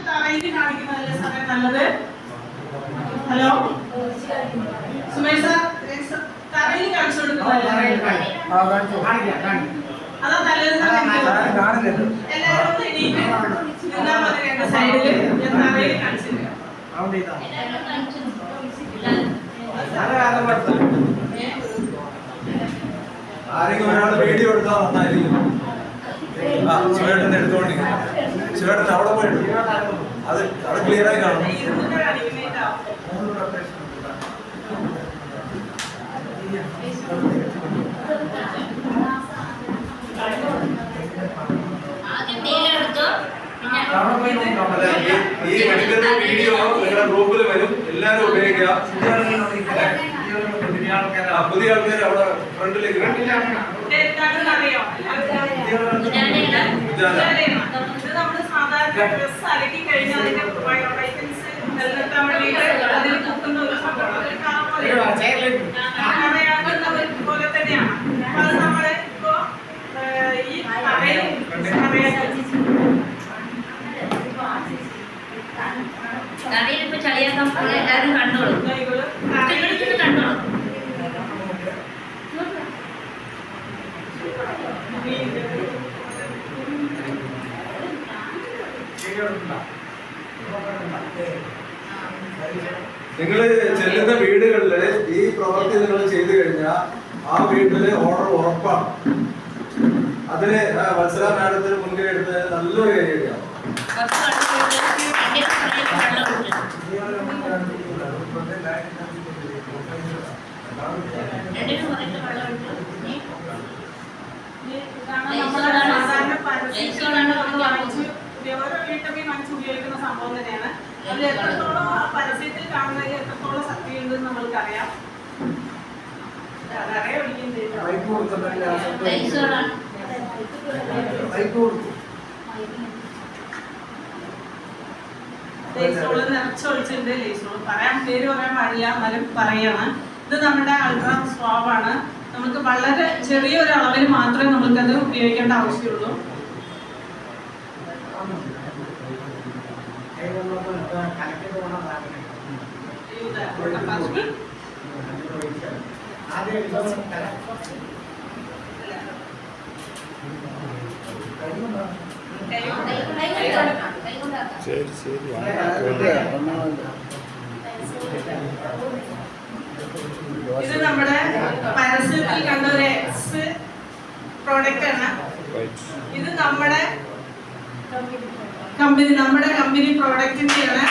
തറയിൽ കാണിക്കുന്നതല്ലേ സമയം നല്ലത്? ഹലോ സുമേഷ് സാർ, തറയിൽ കാണിച്ചു കൊടുക്കുന്നതല്ലേ അതാ നല്ലത്? എല്ലാവരും ഒന്ന് എണീറ്റ് നിന്നാൽ മതി. രണ്ട് സൈഡില് ഞാൻ തറയിൽ കാണിച്ചില്ല. ആരെങ്കിലും ഒരാൾ വീഡിയോ എടുത്താൽ നന്നായിരിക്കും. ചേട്ടൻ എടുത്തോണ്ടി, ചേട്ടൻ അവിടെ പോയിട്ട് അത് അവിടെ ക്ലിയർ ആയി കാണും. ഈ എടുക്കുന്ന വീഡിയോ നിങ്ങളുടെ ഗ്രൂപ്പിൽ വരും, എല്ലാവരും ഉപയോഗിക്കുക. പുതിയ ആൾക്കാർ അവിടെ ഫ്രണ്ടിലേക്ക് പോലെ തന്നെയാണ്. അത് നമ്മള് ഇപ്പോ ഈ കടയിലിപ്പോ ചളിയാക്കാൻ എല്ലാവരും കണ്ടോളൂ, കണ്ടോളൂ. നിങ്ങൾ ചെല്ലുന്ന വീടുകളില് ഈ പ്രവൃത്തി നിങ്ങൾ ചെയ്തു കഴിഞ്ഞാൽ ആ വീട്ടില് ഓർഡർ ഉറപ്പാണ്. അതിന് വത്സല മാഡത്തിന് മുൻകൈ എടുത്ത് നല്ലൊരു കാര്യമാണ്. ഉപയോഗിക്കുന്ന സംഭവം തന്നെയാണ്. അതിൽ എത്രത്തോളം ആ പരസ്യത്തിൽ കാണുന്നതിൽ എത്രത്തോളം സത്യം ഉണ്ടെന്ന് നമ്മൾക്കറിയാം. അതറിയാൻ ലേസോള് നിറച്ചൊഴിച്ചിട്ടുണ്ട്. ലേസോള് പേര് പറയാൻ പാടില്ല, എന്നാലും പറയാണ്. ഇത് നമ്മുടെ അൾട്രാ സ്വാബാണ്. നമുക്ക് വളരെ ചെറിയൊരു അളവിൽ മാത്രമേ നമുക്കത് ഉപയോഗിക്കേണ്ട ആവശ്യമുള്ളൂ. ഇത് നമ്മുടെ പരസ്യത്തിൽ കണ്ട ഒരു എക്സ് പ്രോഡക്റ്റ് ആണ്. ഇത് നമ്മുടെ കമ്പനി പ്രോഡക്റ്റിന്റെയാണ്.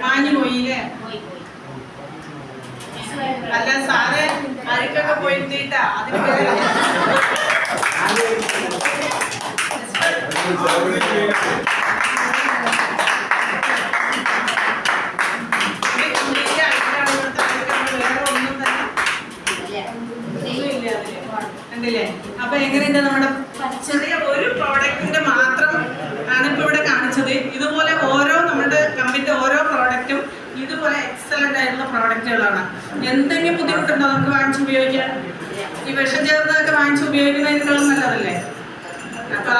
മാഞ്ഞു പോയില്ലേ? അല്ല സാറ് അഴുക്കൊക്കെ പോയിട്ടാ അതിന് കണ്ടില്ലേ? അപ്പൊ എങ്ങനെയുണ്ട്? നമ്മുടെ ചെറിയ ഒരു പ്രോഡക്റ്റിന്റെ മാത്രം ആണ് ഇപ്പൊ ഇവിടെ കാണിച്ചത്. ഇതുപോലെ നമ്മുടെ കമ്പനിയുടെ ഓരോ പ്രോഡക്റ്റും ഇതുപോലെ എക്സലന്റ് ആയിട്ടുള്ള പ്രോഡക്റ്റുകളാണ്. എന്തെങ്കിലും ബുദ്ധിമുട്ടുണ്ടോ നമുക്ക് വാങ്ങിച്ച് ഉപയോഗിക്കാൻ? ഈ വിഷം ചേർന്നതൊക്കെ വാങ്ങിച്ച് ഉപയോഗിക്കുന്നതിനേക്കാളും നല്ലതല്ലേ? അപ്പൊ